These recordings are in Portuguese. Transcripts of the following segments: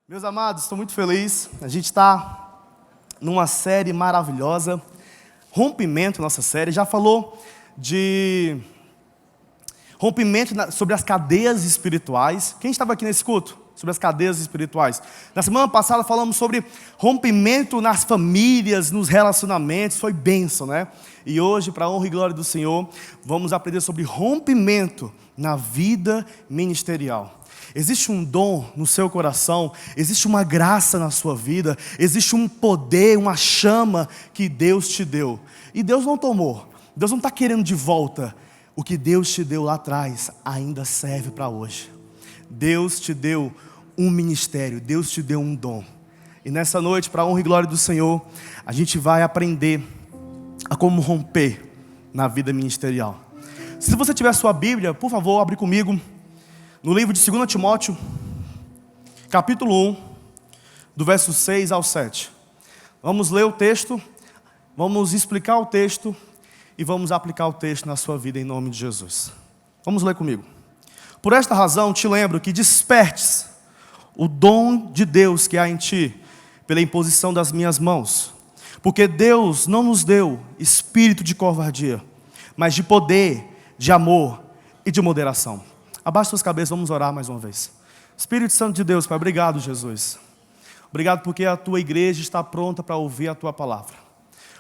Meus amados, estou muito feliz. A gente está numa série maravilhosa, Rompimento, nossa série. Já falou de rompimento sobre as cadeias espirituais. Quem estava aqui nesse culto? Sobre as cadeias espirituais. Na semana passada falamos sobre rompimento nas famílias, nos relacionamentos. Foi bênção, né? E hoje, para a honra e glória do Senhor, vamos aprender sobre rompimento na vida ministerial. Existe um dom no seu coração, existe uma graça na sua vida, existe um poder, uma chama que Deus te deu. E Deus não tomou, Deus não está querendo de volta. O que Deus te deu lá atrás ainda serve para hoje. Deus te deu um ministério, Deus te deu um dom. E nessa noite, para a honra e glória do Senhor, a gente vai aprender a como romper na vida ministerial. Se você tiver sua Bíblia, por favor, abre comigo. No livro de 2 Timóteo, capítulo 1, do verso 6 ao 7. Vamos ler o texto, vamos explicar o texto e vamos aplicar o texto na sua vida em nome de Jesus. Vamos ler comigo. Por esta razão te lembro que despertes o dom de Deus que há em ti, pela imposição das minhas mãos. Porque Deus não nos deu espírito de covardia, mas de poder, de amor e de moderação. Abaixe suas cabeças, vamos orar mais uma vez. Espírito Santo de Deus, Pai, obrigado, Jesus. Obrigado porque a Tua igreja está pronta para ouvir a Tua palavra.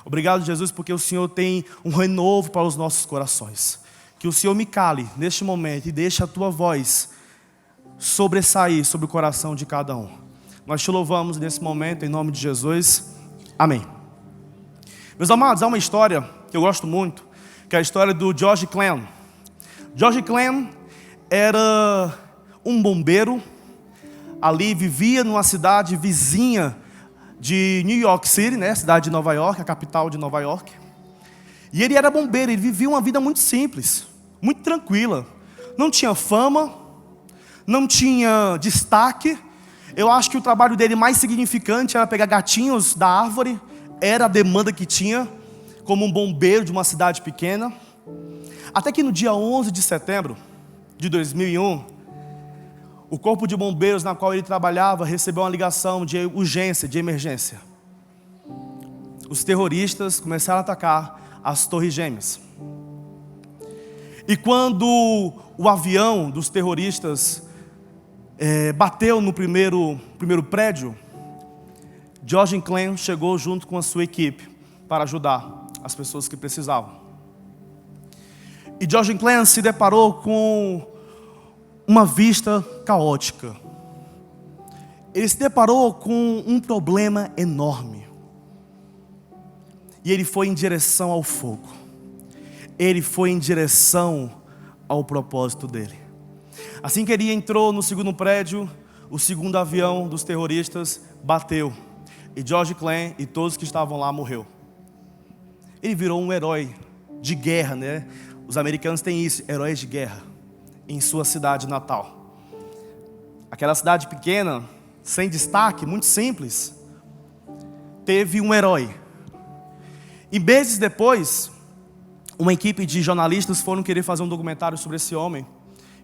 Obrigado, Jesus, porque o Senhor tem um renovo para os nossos corações. Que o Senhor me cale neste momento e deixe a Tua voz sobressair sobre o coração de cada um. Nós te louvamos nesse momento, em nome de Jesus. Amém. Meus amados, há uma história que eu gosto muito, que é a história do George Clan. George Clan era um bombeiro, ali vivia numa cidade vizinha de New York City, né? Cidade de Nova York, a capital de Nova York. E ele era bombeiro, ele vivia uma vida muito simples, muito tranquila. Não tinha fama, não tinha destaque. Eu acho que o trabalho dele mais significante era pegar gatinhos da árvore, era a demanda que tinha como um bombeiro de uma cidade pequena. Até que no dia 11 de setembro de 2001, o corpo de bombeiros na qual ele trabalhava recebeu uma ligação de urgência, de emergência. Os terroristas começaram a atacar as Torres Gêmeas. E quando o avião dos terroristas bateu no primeiro prédio, George Clan chegou junto com a sua equipe para ajudar as pessoas que precisavam. E George Clan se deparou com uma vista caótica. Ele se deparou com um problema enorme. E ele foi em direção ao fogo. Ele foi em direção ao propósito dele. Assim que ele entrou no segundo prédio, o segundo avião dos terroristas bateu. E George Clan e todos que estavam lá morreu. Ele virou um herói de guerra, né? Os americanos têm isso, heróis de guerra, em sua cidade natal. Aquela cidade pequena, sem destaque, muito simples, teve um herói. E meses depois, uma equipe de jornalistas foram querer fazer um documentário sobre esse homem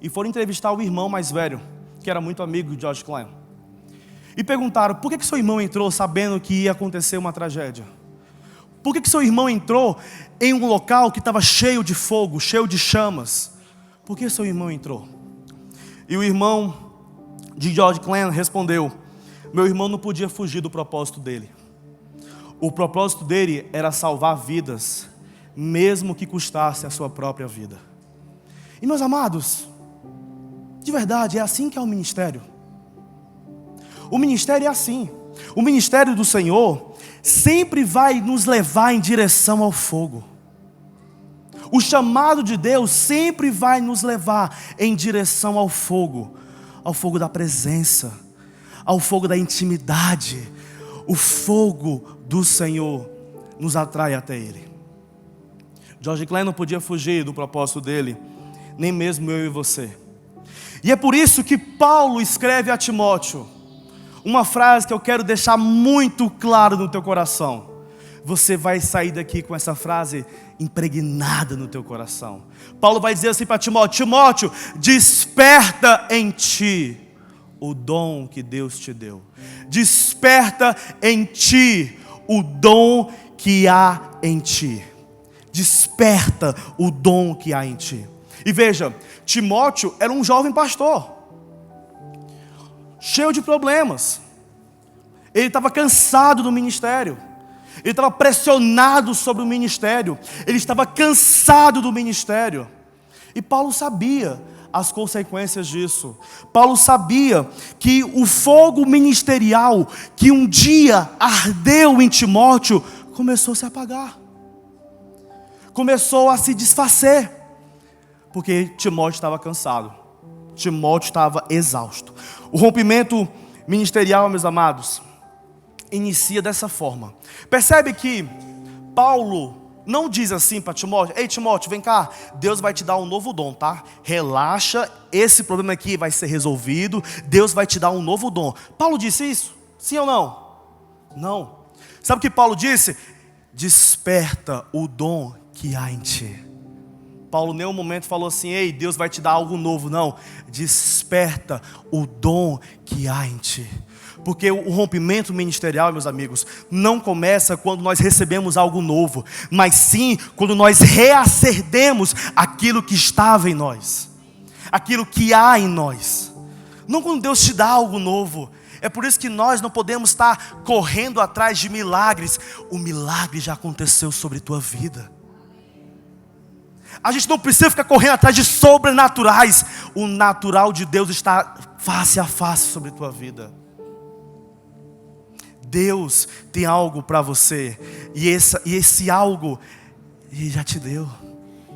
e foram entrevistar o irmão mais velho, que era muito amigo de George Clan. E perguntaram, por que seu irmão entrou sabendo que ia acontecer uma tragédia? Por que seu irmão entrou em um local que estava cheio de fogo, cheio de chamas? Por que seu irmão entrou? E o irmão de George Clan respondeu, meu irmão não podia fugir do propósito dele. O propósito dele era salvar vidas, mesmo que custasse a sua própria vida. E meus amados, de verdade, é assim que é o ministério. O ministério é assim. O ministério do Senhor sempre vai nos levar em direção ao fogo. O chamado de Deus sempre vai nos levar em direção ao fogo da presença, ao fogo da intimidade. O fogo do Senhor nos atrai até Ele. George Clan não podia fugir do propósito dele, nem mesmo eu e você. E é por isso que Paulo escreve a Timóteo uma frase que eu quero deixar muito claro no teu coração. Você vai sair daqui com essa frase impregnada no teu coração. Paulo vai dizer assim para Timóteo, Timóteo, desperta em ti o dom que Deus te deu. Desperta em ti o dom que há em ti. Desperta o dom que há em ti. E veja, Timóteo era um jovem pastor, cheio de problemas. Ele estava cansado do ministério. Ele estava pressionado sobre o ministério. Ele estava cansado do ministério. E Paulo sabia as consequências disso. Paulo sabia que o fogo ministerial que um dia ardeu em Timóteo começou a se apagar. Começou a se desfazer. Porque Timóteo estava cansado. Timóteo estava exausto. O rompimento ministerial, meus amados, inicia dessa forma. Percebe que Paulo não diz assim para Timóteo: ei Timóteo, vem cá, Deus vai te dar um novo dom, tá? Relaxa, esse problema aqui vai ser resolvido, Deus vai te dar um novo dom. Paulo disse isso? Sim ou não? Não. Sabe o que Paulo disse? Desperta o dom que há em ti. Paulo em nenhum momento falou assim: ei, Deus vai te dar algo novo. Não, desperta o dom que há em ti. Porque o rompimento ministerial, meus amigos, não começa quando nós recebemos algo novo, mas sim quando nós reacendemos aquilo que estava em nós, aquilo que há em nós. Não quando Deus te dá algo novo. É por isso que nós não podemos estar correndo atrás de milagres. O milagre já aconteceu sobre a tua vida. A gente não precisa ficar correndo atrás de sobrenaturais. O natural de Deus está face a face sobre a tua vida. Deus tem algo para você. E esse algo Ele já te deu.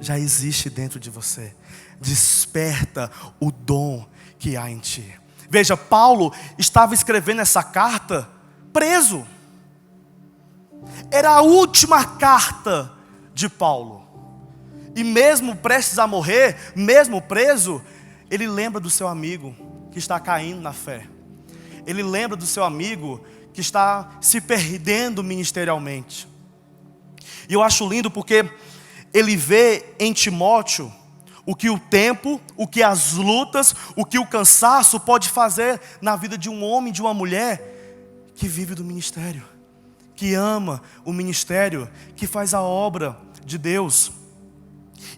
Já existe dentro de você. Desperta o dom que há em ti. Veja, Paulo estava escrevendo essa carta preso. Era a última carta de Paulo. E mesmo prestes a morrer, mesmo preso, ele lembra do seu amigo que está caindo na fé. Ele lembra do seu amigo que está se perdendo ministerialmente. E eu acho lindo porque ele vê em Timóteo o que o tempo, o que as lutas, o que o cansaço pode fazer na vida de um homem, de uma mulher que vive do ministério, que ama o ministério, que faz a obra de Deus.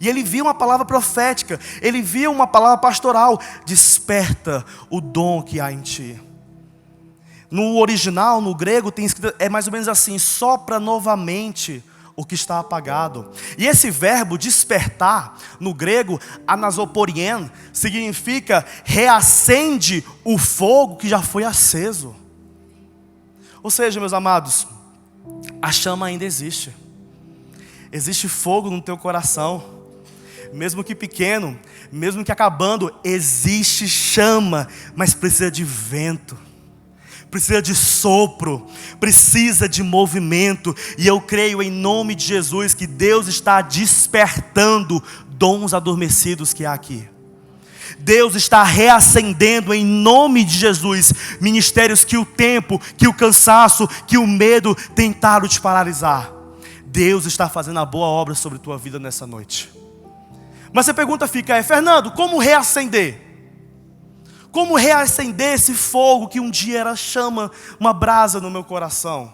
E ele viu uma palavra profética, ele viu uma palavra pastoral: desperta o dom que há em ti. No original, no grego, tem escrito, é mais ou menos assim: sopra novamente o que está apagado. E esse verbo despertar, no grego, anasoporien, significa reacende o fogo que já foi aceso. Ou seja, meus amados, a chama ainda existe. Existe fogo no teu coração. Mesmo que pequeno, mesmo que acabando, existe chama, mas precisa de vento. Precisa de sopro, precisa de movimento. E eu creio em nome de Jesus que Deus está despertando dons adormecidos que há aqui. Deus está reacendendo em nome de Jesus ministérios que o tempo, que o cansaço, que o medo tentaram te paralisar. Deus está fazendo a boa obra sobre a tua vida nessa noite. Mas a pergunta fica: Fernando, como reacender? Como reacender esse fogo que um dia era chama, uma brasa no meu coração?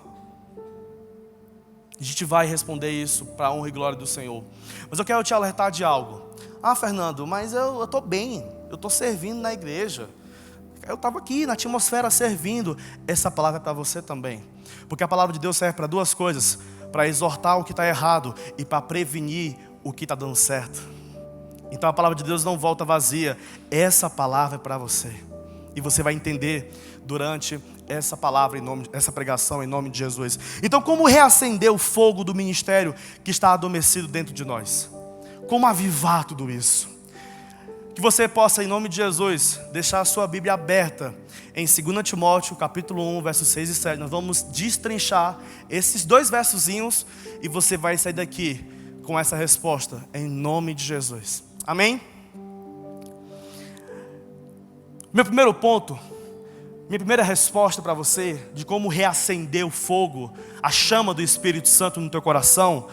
A gente vai responder isso para a honra e glória do Senhor. Mas eu quero te alertar de algo. Fernando, mas eu estou bem, eu estou servindo na igreja. Eu estava aqui na atmosfera servindo. Essa palavra é para você também. Porque a palavra de Deus serve para duas coisas: para exortar o que está errado e para prevenir o que está dando certo. Então a palavra de Deus não volta vazia. Essa palavra é para você. E você vai entender durante essa palavra, essa pregação em nome de Jesus. Então, como reacender o fogo do ministério que está adormecido dentro de nós? Como avivar tudo isso? Que você possa, em nome de Jesus, deixar a sua Bíblia aberta em 2 Timóteo, capítulo 1, versos 6 e 7. Nós vamos destrinchar esses dois versozinhos e você vai sair daqui com essa resposta, em nome de Jesus. Amém? Meu primeiro ponto, minha primeira resposta para você de como reacender o fogo, a chama do Espírito Santo no teu coração,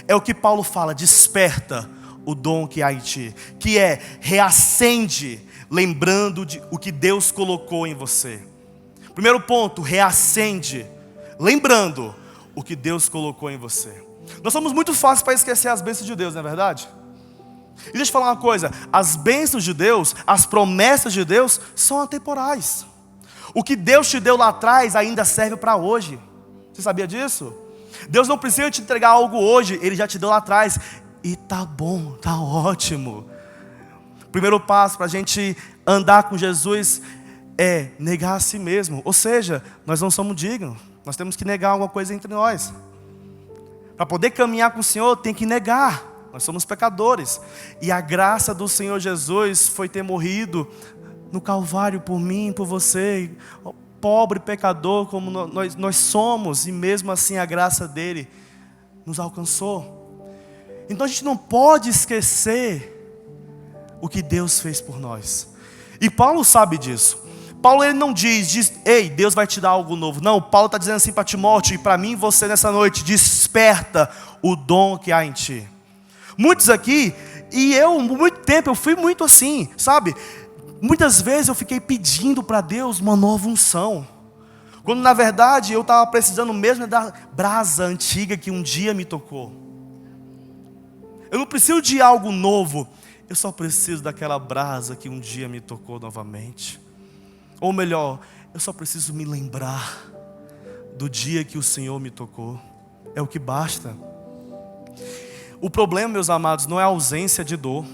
é o que Paulo fala: desperta o dom que há em ti, que é reacende, lembrando de o que Deus colocou em você. Primeiro ponto, reacende, lembrando o que Deus colocou em você. Nós somos muito fáceis para esquecer as bênçãos de Deus, não é verdade? E deixa eu falar uma coisa, as bênçãos de Deus, as promessas de Deus são atemporais. O que Deus te deu lá atrás ainda serve para hoje. Você sabia disso? Deus não precisa te entregar algo hoje, Ele já te deu lá atrás. E tá bom, tá ótimo. Primeiro passo para a gente andar com Jesus é negar a si mesmo. Ou seja, nós não somos dignos. Nós temos que negar alguma coisa entre nós. Para poder caminhar com o Senhor, tem que negar. Nós somos pecadores. E a graça do Senhor Jesus foi ter morrido no Calvário por mim, por você, pobre pecador como nós somos. E mesmo assim a graça dele nos alcançou. Então a gente não pode esquecer o que Deus fez por nós. E Paulo sabe disso. Paulo ele não diz, ei, Deus vai te dar algo novo. Não, Paulo está dizendo assim para Timóteo e para mim e você nessa noite: desperta o dom que há em ti. Muitos aqui, e eu, muito tempo, eu fui muito assim, sabe? Muitas vezes eu fiquei pedindo para Deus uma nova unção, quando na verdade eu estava precisando mesmo da brasa antiga que um dia me tocou. Eu não preciso de algo novo, eu só preciso daquela brasa que um dia me tocou novamente. Ou melhor, eu só preciso me lembrar do dia que o Senhor me tocou. É o que basta. O problema, meus amados, não é a ausência de dor.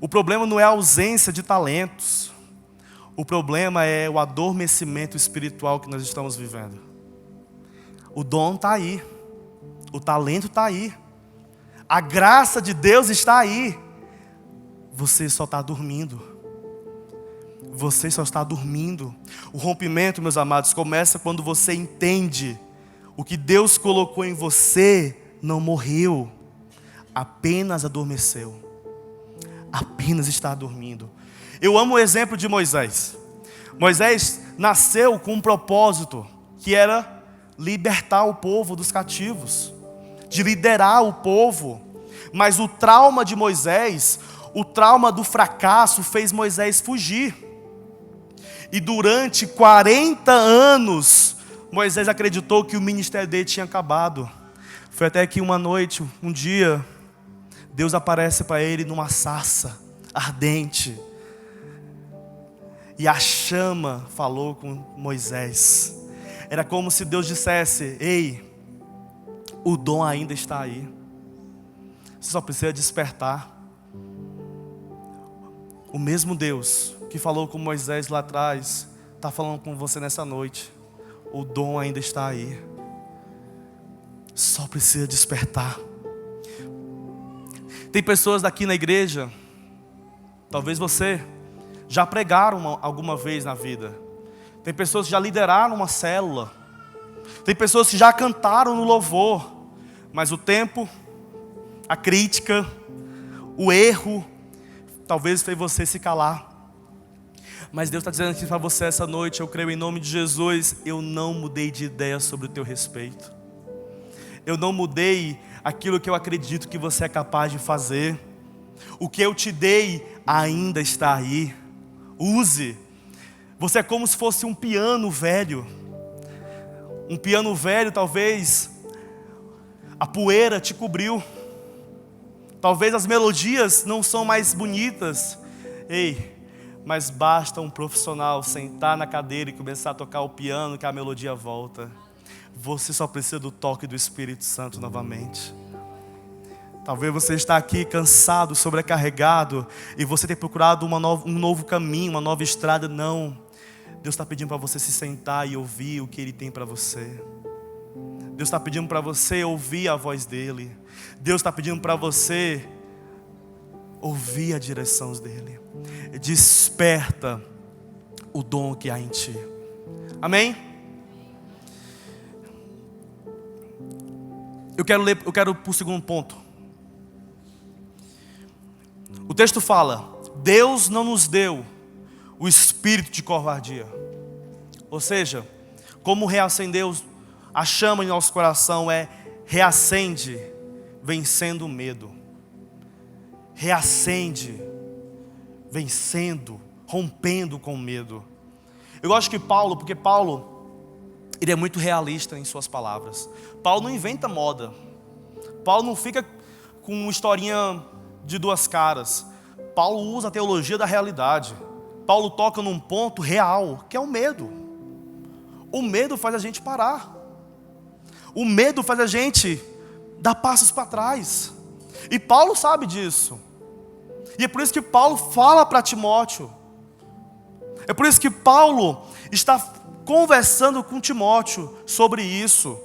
O problema não é a ausência de talentos. O problema é o adormecimento espiritual que nós estamos vivendo. O dom está aí. O talento está aí. A graça de Deus está aí. Você só está dormindo. Você só está dormindo. O rompimento, meus amados, começa quando você entende o que Deus colocou em você. Não morreu, apenas adormeceu, apenas está dormindo. Eu amo o exemplo de Moisés. Moisés nasceu com um propósito, que era libertar o povo dos cativos, de liderar o povo. Mas o trauma de Moisés, o trauma do fracasso, fez Moisés fugir. E durante 40 anos, Moisés acreditou que o ministério dele tinha acabado. Foi até que uma noite, um dia, Deus aparece para ele numa sarça ardente. E a chama falou com Moisés. Era como se Deus dissesse: ei, o dom ainda está aí. Você só precisa despertar. O mesmo Deus que falou com Moisés lá atrás, está falando com você nessa noite. O dom ainda está aí. Só precisa despertar. Tem pessoas daqui na igreja, talvez você já pregaram alguma vez na vida. Tem pessoas que já lideraram uma célula. Tem pessoas que já cantaram no louvor. Mas o tempo, a crítica, o erro, talvez fez você se calar. Mas Deus está dizendo aqui para você essa noite: eu creio em nome de Jesus, eu não mudei de ideia sobre o teu respeito. Eu não mudei aquilo que eu acredito que você é capaz de fazer. O que eu te dei ainda está aí. Use. Você é como se fosse um piano velho. Um piano velho, talvez a poeira te cobriu. Talvez as melodias não são mais bonitas. Ei, mas basta um profissional sentar na cadeira e começar a tocar o piano que a melodia volta. Você só precisa do toque do Espírito Santo novamente. Talvez você está aqui cansado, sobrecarregado, e você tem procurado um novo caminho, uma nova estrada. Não. Deus está pedindo para você se sentar e ouvir o que Ele tem para você. Deus está pedindo para você ouvir a voz dEle. Deus está pedindo para você ouvir a direção dEle. Desperta o dom que há em ti. Amém? Eu quero ir para o segundo ponto. O texto fala: Deus não nos deu o espírito de covardia. Ou seja, como reacender a chama em nosso coração é reacende vencendo o medo. Reacende vencendo, rompendo com o medo. Eu gosto que Paulo, porque Paulo, ele é muito realista em suas palavras. Paulo não inventa moda. Paulo não fica com uma historinha de duas caras. Paulo usa a teologia da realidade. Paulo toca num ponto real, que é o medo. O medo faz a gente parar. O medo faz a gente dar passos para trás. E Paulo sabe disso. E é por isso que Paulo fala para Timóteo. É por isso que Paulo está conversando com Timóteo sobre isso.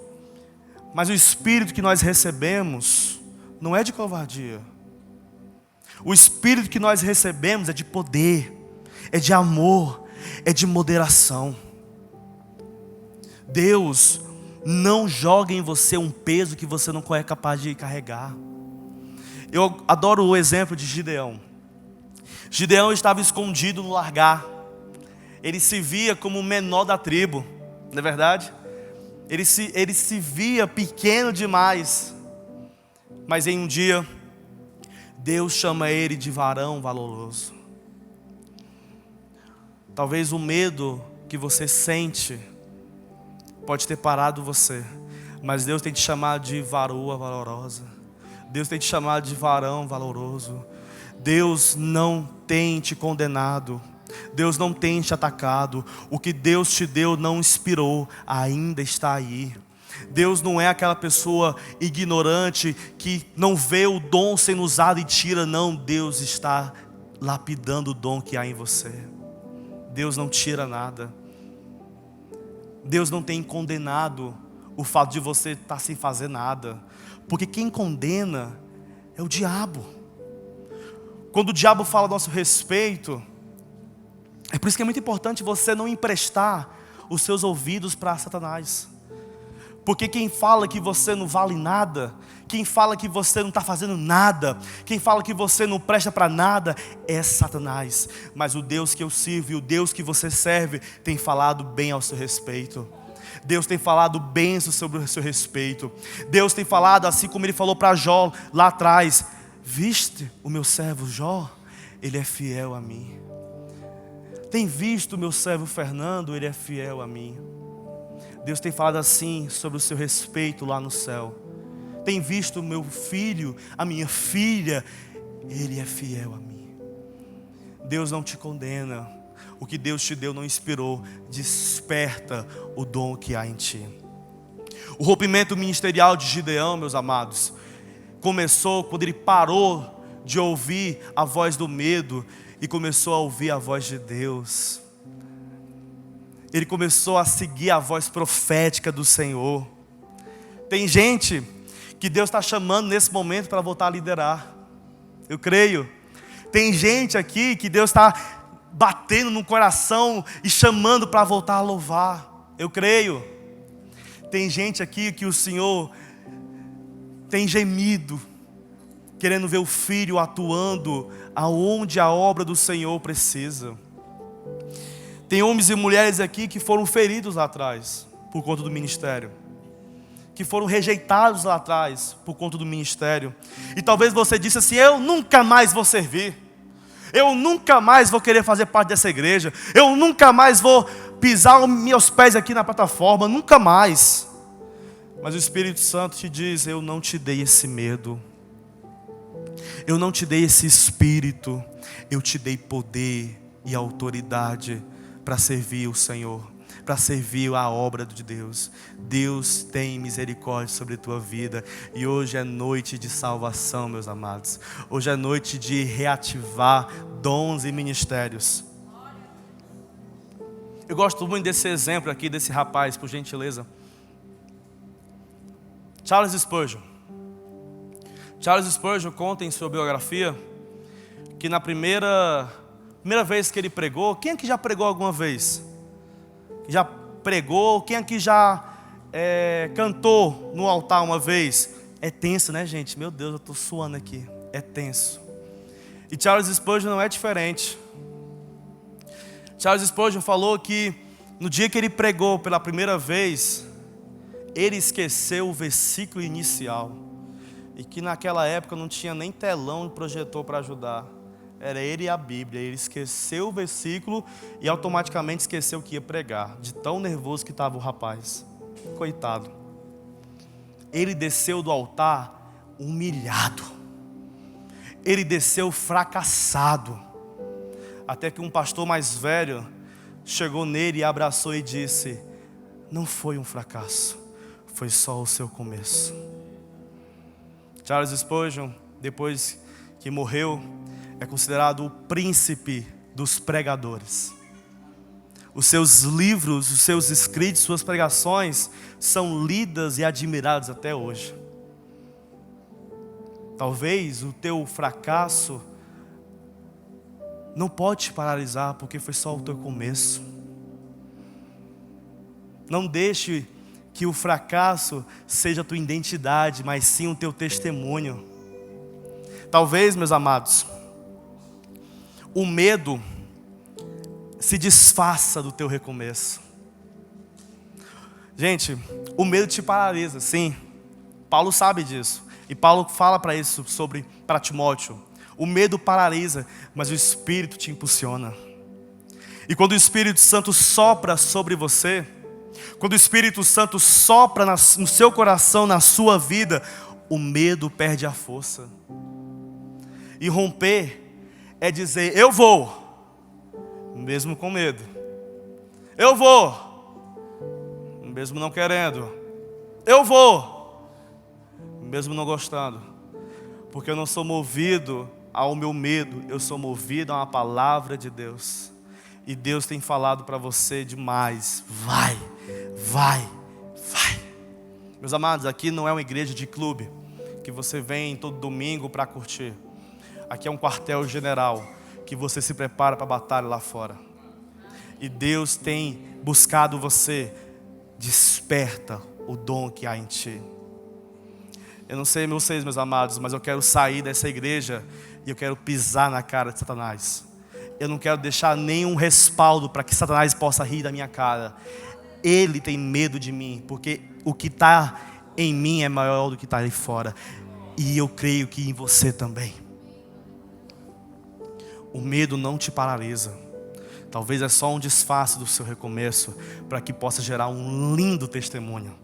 Mas o Espírito que nós recebemos não é de covardia. O Espírito que nós recebemos é de poder, é de amor, é de moderação. Deus não joga em você um peso que você não é capaz de carregar. Eu adoro o exemplo de Gideão. Gideão estava escondido no largar. Ele se via como o menor da tribo, não é verdade? Ele se via pequeno demais. Mas em um dia, Deus chama ele de varão valoroso. Talvez o medo que você sente pode ter parado você, mas Deus tem te chamado de varoa valorosa. Deus tem te chamado de varão valoroso. Deus não tem te condenado. Deus não tem te atacado. O que Deus te deu não expirou, ainda está aí. Deus não é aquela pessoa ignorante que não vê o dom sendo usado e tira. Não, Deus está lapidando o dom que há em você. Deus não tira nada. Deus não tem condenado o fato de você estar sem fazer nada. Porque quem condena é o diabo. Quando o diabo fala a nosso respeito, é por isso que é muito importante você não emprestar os seus ouvidos para Satanás. Porque quem fala que você não vale nada, quem fala que você não está fazendo nada, quem fala que você não presta para nada, é Satanás. Mas o Deus que eu sirvo e o Deus que você serve tem falado bem ao seu respeito. Deus tem falado bênçãos sobre o seu respeito. Deus tem falado assim como Ele falou para Jó lá atrás: viste o meu servo Jó? Ele é fiel a mim. Tem visto o meu servo Fernando? Ele é fiel a mim. Deus tem falado assim sobre o seu respeito lá no céu. Tem visto o meu filho, a minha filha? Ele é fiel a mim. Deus não te condena. O que Deus te deu não inspirou. Desperta o dom que há em ti. O rompimento ministerial de Gideão, meus amados, começou quando ele parou de ouvir a voz do medo e começou a ouvir a voz de Deus. Ele começou a seguir a voz profética do Senhor. Tem gente que Deus está chamando nesse momento para voltar a liderar. Eu creio. Tem gente aqui que Deus está batendo no coração e chamando para voltar a louvar. Eu creio. Tem gente aqui que o Senhor tem gemido, querendo ver o filho atuando aonde a obra do Senhor precisa. Tem homens e mulheres aqui que foram feridos lá atrás por conta do ministério, que foram rejeitados lá atrás por conta do ministério. E talvez você disse assim: eu nunca mais vou servir, eu nunca mais vou querer fazer parte dessa igreja, eu nunca mais vou pisar os meus pés aqui na plataforma, nunca mais. Mas o Espírito Santo te diz: eu não te dei esse medo, eu não te dei esse espírito, eu te dei poder e autoridade para servir o Senhor, para servir a obra de Deus. Deus tem misericórdia sobre a tua vida. E hoje é noite de salvação, meus amados. Hoje é noite de reativar dons e ministérios. Eu gosto muito desse exemplo aqui, desse rapaz, por gentileza. Charles Spurgeon. Charles Spurgeon conta em sua biografia que na primeira vez que ele pregou, quem aqui já pregou alguma vez? Já pregou? Quem aqui já cantou no altar uma vez? É tenso, né, gente? Meu Deus, eu estou suando aqui. É tenso. E Charles Spurgeon não é diferente. Charles Spurgeon falou que no dia que ele pregou pela primeira vez, ele esqueceu o versículo inicial. E que naquela época não tinha nem telão e projetor para ajudar. Era ele e a Bíblia. Ele esqueceu o versículo e automaticamente esqueceu que ia pregar, de tão nervoso que estava o rapaz. Coitado. Ele desceu do altar humilhado. Ele desceu fracassado. Até que um pastor mais velho chegou nele e abraçou e disse: não foi um fracasso, foi só o seu começo. Charles Spurgeon, depois que morreu, é considerado o príncipe dos pregadores. Os seus livros, os seus escritos, suas pregações são lidas e admiradas até hoje. Talvez o teu fracasso não pode te paralisar, porque foi só o teu começo. Não deixe que o fracasso seja a tua identidade, mas sim o teu testemunho. Talvez, meus amados, o medo se desfaça do teu recomeço. Gente, o medo te paralisa, sim. Paulo sabe disso. E Paulo fala para Timóteo. O medo paralisa, mas o Espírito te impulsiona. E quando o Espírito Santo sopra sobre você, quando o Espírito Santo sopra no seu coração, na sua vida, o medo perde a força. E romper é dizer: eu vou, mesmo com medo. Eu vou, mesmo não querendo. Eu vou, mesmo não gostando. Porque eu não sou movido ao meu medo, eu sou movido a uma palavra de Deus. E Deus tem falado para você demais: vai, vai, vai. Meus amados, aqui não é uma igreja de clube que você vem todo domingo para curtir. Aqui é um quartel-general que você se prepara para a batalha lá fora. E Deus tem buscado você. Desperta o dom que há em ti. Eu não sei vocês, meus amados, mas eu quero sair dessa igreja e eu quero pisar na cara de Satanás. Eu não quero deixar nenhum respaldo para que Satanás possa rir da minha cara. Ele tem medo de mim, porque o que está em mim é maior do que está ali fora. E eu creio que em você também. O medo não te paralisa. Talvez é só um disfarce do seu recomeço, para que possa gerar um lindo testemunho.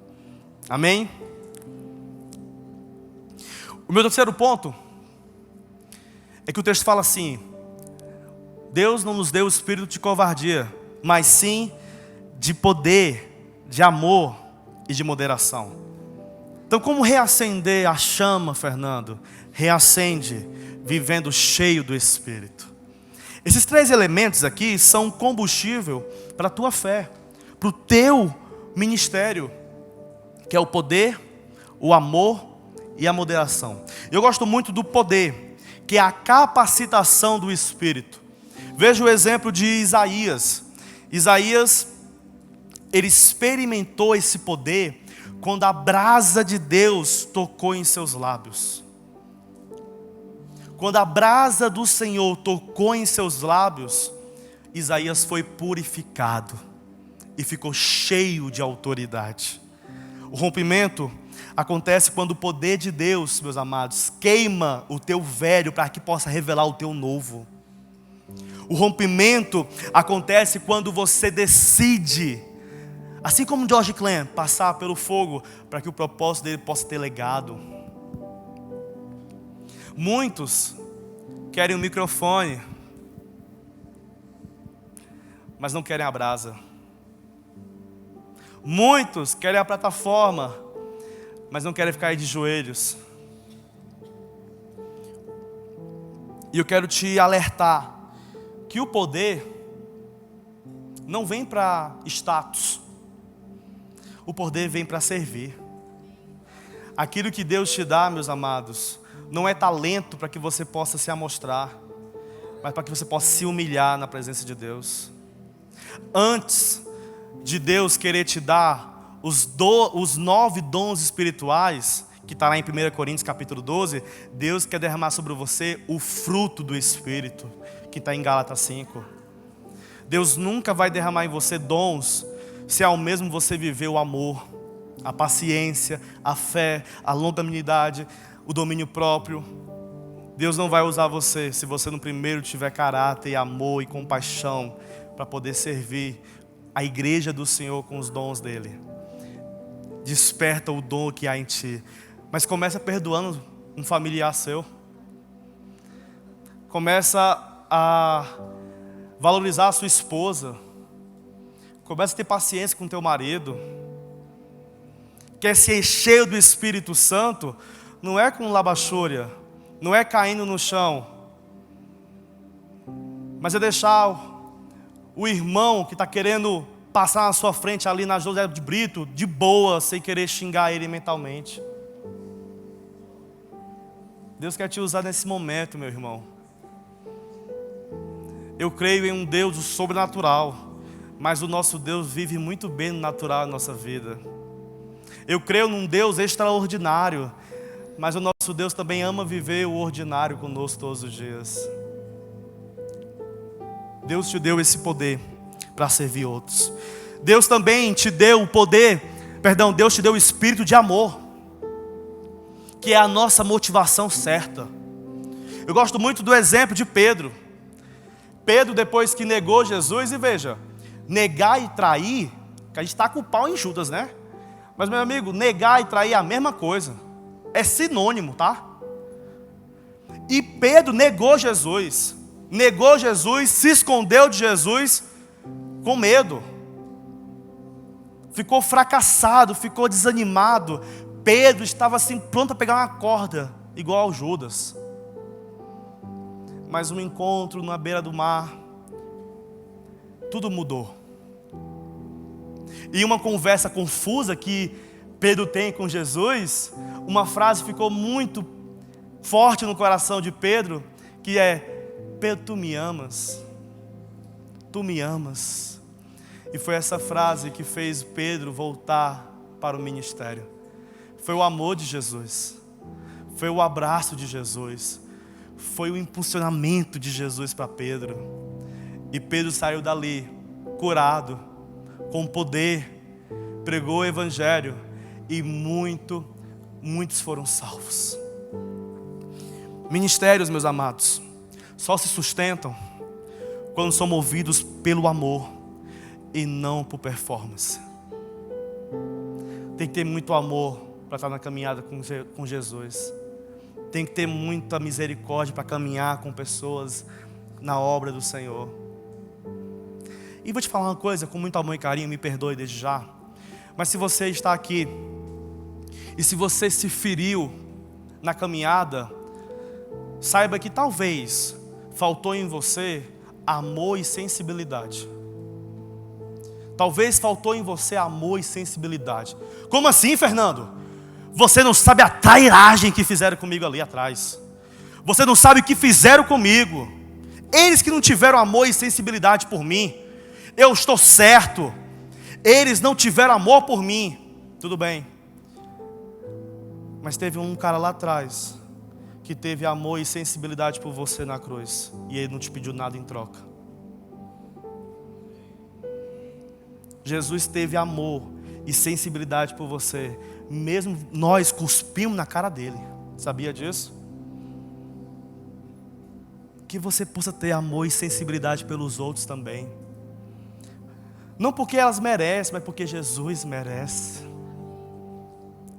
Amém? O meu terceiro ponto é que o texto fala assim: Deus não nos deu o espírito de covardia, mas sim de poder, de amor e de moderação. Então, como reacender a chama, Fernando? Reacende vivendo cheio do Espírito. Esses três elementos aqui são combustível para a tua fé, para o teu ministério, que é o poder, o amor e a moderação. Eu gosto muito do poder, que é a capacitação do Espírito. Veja o exemplo de Isaías. Isaías, ele experimentou esse poder quando a brasa de Deus tocou em seus lábios. Quando a brasa do Senhor tocou em seus lábios, Isaías foi purificado e ficou cheio de autoridade. O rompimento acontece quando o poder de Deus, meus amados, queima o teu velho para que possa revelar o teu novo. O rompimento acontece quando você decide, assim como George Clem, passar pelo fogo para que o propósito dele possa ter legado. Muitos querem um microfone, mas não querem a brasa. Muitos querem a plataforma, mas não querem ficar aí de joelhos. E eu quero te alertar que o poder não vem para status. O poder vem para servir. Aquilo que Deus te dá, meus amados, não é talento para que você possa se amostrar, mas para que você possa se humilhar na presença de Deus. Antes de Deus querer te dar os 9 dons espirituais, que está lá em 1 Coríntios capítulo 12, Deus quer derramar sobre você o fruto do Espírito, que está em Gálatas 5. Deus nunca vai derramar em você dons se ao mesmo você viver o amor, a paciência, a fé, a longanimidade, o domínio próprio. Deus não vai usar você se você no primeiro tiver caráter e amor e compaixão para poder servir a igreja do Senhor com os dons dele. Desperta o dom que há em ti. Mas começa perdoando um familiar seu. Começa a valorizar a sua esposa. Começa a ter paciência com teu marido. Quer ser cheio do Espírito Santo? Não é com labachúria, não é caindo no chão, mas é deixar o irmão que está querendo passar na sua frente ali na José de Brito, de boa, sem querer xingar ele mentalmente. Deus quer te usar nesse momento, meu irmão. Eu creio em um Deus sobrenatural, mas o nosso Deus vive muito bem no natural na nossa vida. Eu creio num Deus extraordinário, mas o nosso Deus também ama viver o ordinário conosco todos os dias. Deus te deu esse poder para servir outros. Deus também te deu o poder, Deus te deu o espírito de amor, que é a nossa motivação certa. Eu gosto muito do exemplo de Pedro. Pedro, depois que negou Jesus, e veja, negar e trair, que a gente está com o pau em Judas, né? Mas, meu amigo, negar e trair é a mesma coisa. É sinônimo, tá? E Pedro negou Jesus. Negou Jesus, se escondeu de Jesus com medo. Ficou fracassado, ficou desanimado. Pedro estava assim pronto a pegar uma corda, igual ao Judas. Mas um encontro na beira do mar, tudo mudou. E uma conversa confusa que Pedro tem com Jesus, uma frase ficou muito forte no coração de Pedro, que é: Pedro, tu me amas? Tu me amas? E foi essa frase que fez Pedro voltar para o ministério. Foi o amor de Jesus, foi o abraço de Jesus, foi o impulsionamento de Jesus para Pedro. E Pedro saiu dali curado, com poder, pregou o evangelho e muitos foram salvos. Ministérios, meus amados, só se sustentam quando são movidos pelo amor e não por performance. Tem que ter muito amor para estar na caminhada com Jesus. Tem que ter muita misericórdia para caminhar com pessoas na obra do Senhor. E vou te falar uma coisa com muito amor e carinho, me perdoe desde já. Mas se você está aqui e se você se feriu na caminhada, saiba que talvez faltou em você amor e sensibilidade. Talvez faltou em você amor e sensibilidade. Como assim, Fernando? Você não sabe a trairagem que fizeram comigo ali atrás. Você não sabe o que fizeram comigo. Eles que não tiveram amor e sensibilidade por mim. Eu estou certo. Eles não tiveram amor por mim. Tudo bem. Mas teve um cara lá atrás que teve amor e sensibilidade por você na cruz. E ele não te pediu nada em troca. Jesus teve amor e sensibilidade por você. Mesmo nós cuspimos na cara dele. Sabia disso? Que você possa ter amor e sensibilidade pelos outros também. Não porque elas merecem, mas porque Jesus merece.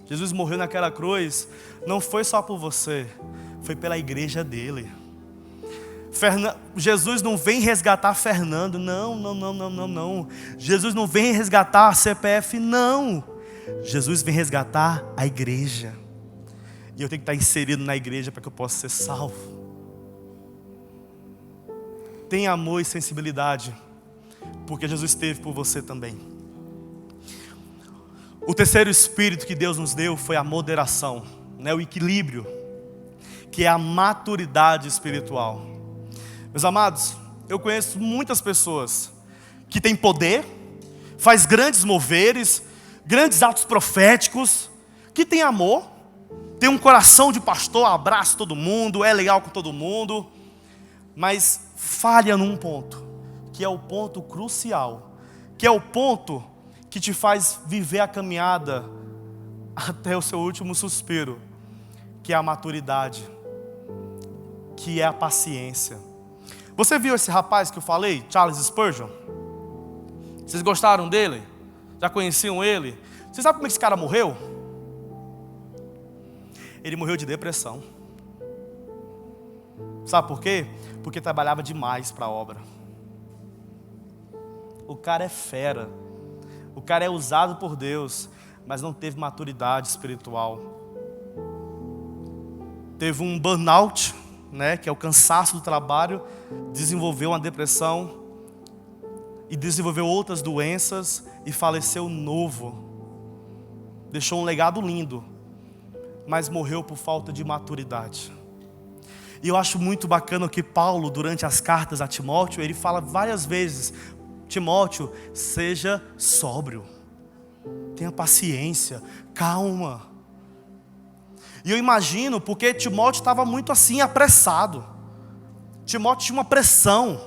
Jesus morreu naquela cruz, não foi só por você, foi pela igreja dele. Jesus não vem resgatar Fernando, não. Jesus não vem resgatar a CPF, não. Jesus vem resgatar a igreja. E eu tenho que estar inserido na igreja para que eu possa ser salvo. Tenha amor e sensibilidade, porque Jesus esteve por você também. O terceiro espírito que Deus nos deu foi a moderação, né? O equilíbrio, que é a maturidade espiritual. Meus amados, eu conheço muitas pessoas que têm poder, faz grandes moveres, grandes atos proféticos, que tem amor, tem um coração de pastor, abraça todo mundo, é legal com todo mundo, mas falha num ponto, que é o ponto crucial, que é o ponto que te faz viver a caminhada até o seu último suspiro, que é a maturidade. que é a paciência. Você viu esse rapaz que eu falei, Charles Spurgeon? Vocês gostaram dele? Já conheciam ele? Você sabe como esse cara morreu? Ele morreu de depressão. Sabe por quê? Porque trabalhava demais para a obra. O cara é fera. O cara é usado por Deus, mas não teve maturidade espiritual. Teve um burnout, né, que é o cansaço do trabalho, desenvolveu uma depressão e desenvolveu outras doenças e faleceu novo. Deixou um legado lindo, mas morreu por falta de maturidade. E eu acho muito bacana que Paulo, durante as cartas a Timóteo, ele fala várias vezes: Timóteo, seja sóbrio, tenha paciência, calma. E eu imagino, porque Timóteo estava muito assim, apressado. Timóteo tinha uma pressão.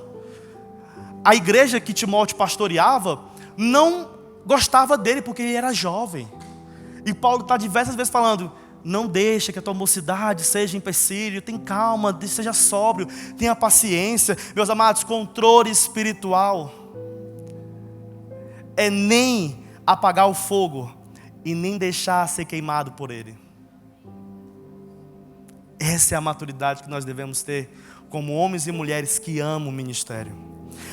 A igreja que Timóteo pastoreava não gostava dele porque ele era jovem. E Paulo está diversas vezes falando: não deixa que a tua mocidade seja empecilho, tem calma, seja sóbrio, tenha paciência. Meus amados, controle espiritual é nem apagar o fogo e nem deixar ser queimado por ele. Essa é a maturidade que nós devemos ter como homens e mulheres que amam o ministério.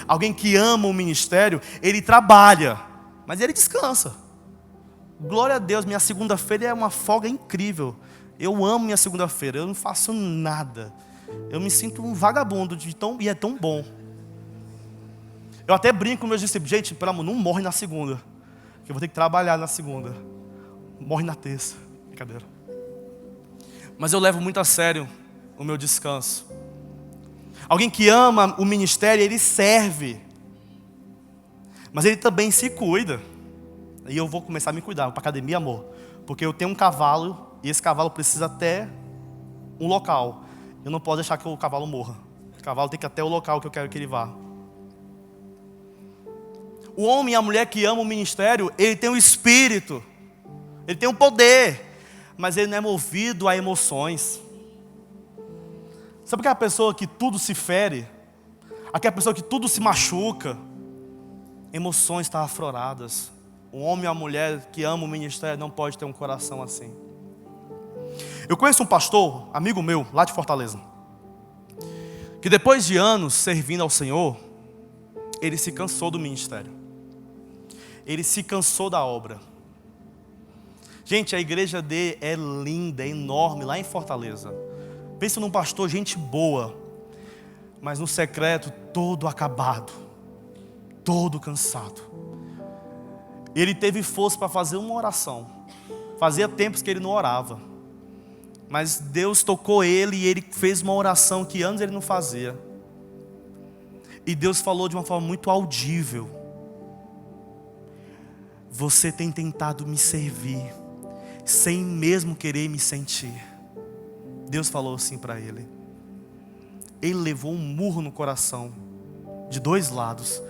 Alguém que ama o ministério, ele trabalha, mas ele descansa. Glória a Deus, minha segunda-feira é uma folga incrível. Eu amo minha segunda-feira, eu não faço nada. Eu me sinto um vagabundo e é tão bom. Eu até brinco com meus discípulos: gente, pelo amor, não morre na segunda, que eu vou ter que trabalhar na segunda. Morre na terça. Brincadeira. Mas eu levo muito a sério o meu descanso. Alguém que ama o ministério, ele serve, mas ele também se cuida. E eu vou começar a me cuidar, vou para academia, amor, porque eu tenho um cavalo e esse cavalo precisa até um local. Eu não posso deixar que o cavalo morra. O cavalo tem que ir até o local que eu quero que ele vá. O homem e a mulher que amam o ministério, ele tem um espírito, ele tem um poder, mas ele não é movido a emoções. Sabe aquela pessoa que tudo se fere? Aquela pessoa que tudo se machuca? Emoções estão afloradas. Um homem e uma mulher que ama o ministério não pode ter um coração assim. Eu conheço um pastor, amigo meu, lá de Fortaleza, que depois de anos servindo ao Senhor, ele se cansou do ministério. Ele se cansou da obra. Gente, a igreja dele é linda, é enorme, lá em Fortaleza. Pensa num pastor, gente boa, mas no secreto todo acabado, todo cansado. Ele teve força para fazer uma oração. Fazia tempos que ele não orava, mas Deus tocou ele e ele fez uma oração que anos ele não fazia. E Deus falou de uma forma muito audível: você tem tentado me servir sem mesmo querer me sentir. Deus falou assim para ele. Ele levou um murro no coração, de dois lados,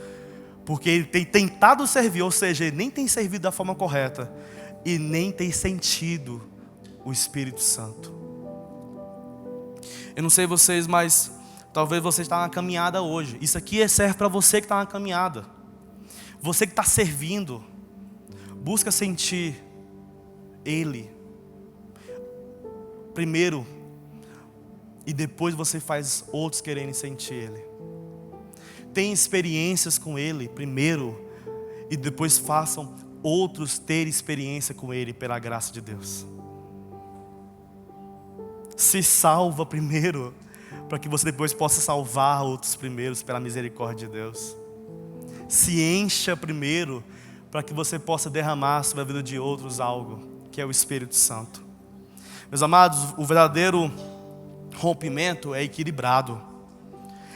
porque ele tem tentado servir, ou seja, ele nem tem servido da forma correta e nem tem sentido o Espírito Santo. Eu não sei vocês, mas talvez você está na caminhada hoje. Isso aqui serve para você que está na caminhada. Você que está servindo, busca sentir Ele primeiro, e depois você faz outros quererem sentir Ele. Tem experiências com Ele primeiro, e depois façam outros ter experiência com Ele pela graça de Deus. Se salva primeiro, para que você depois possa salvar outros primeiros pela misericórdia de Deus. Se encha primeiro, para que você possa derramar sobre a vida de outros algo, que é o Espírito Santo. Meus amados, o verdadeiro rompimento é equilibrado.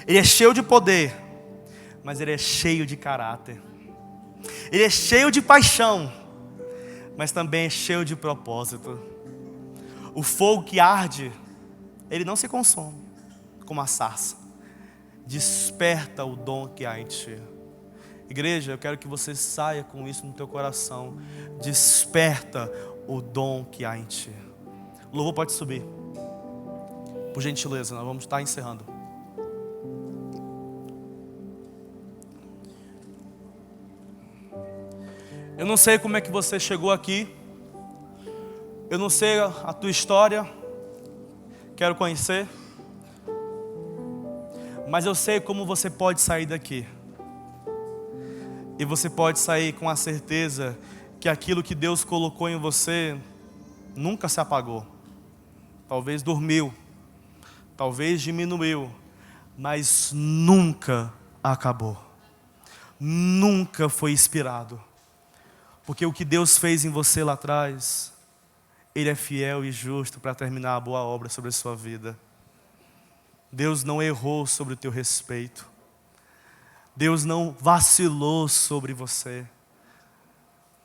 Ele é cheio de poder, mas ele é cheio de caráter. Ele é cheio de paixão, mas também é cheio de propósito. O fogo que arde, ele não se consome como a sarça. Desperta o dom que há em ti. Igreja, eu quero que você saia com isso no teu coração. Desperta o dom que há em ti. O louvor pode subir. Por gentileza, nós vamos estar encerrando. Eu não sei como é que você chegou aqui. Eu não sei a tua história. Quero conhecer. Mas eu sei como você pode sair daqui. E você pode sair com a certeza que aquilo que Deus colocou em você nunca se apagou. Talvez dormiu, talvez diminuiu, mas nunca acabou. Nunca foi expirado. Porque o que Deus fez em você lá atrás, Ele é fiel e justo para terminar a boa obra sobre a sua vida. Deus não errou sobre o teu respeito. Deus não vacilou sobre você.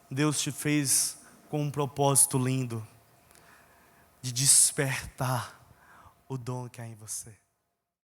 Deus te fez com um propósito lindo de despertar o dom que há em você.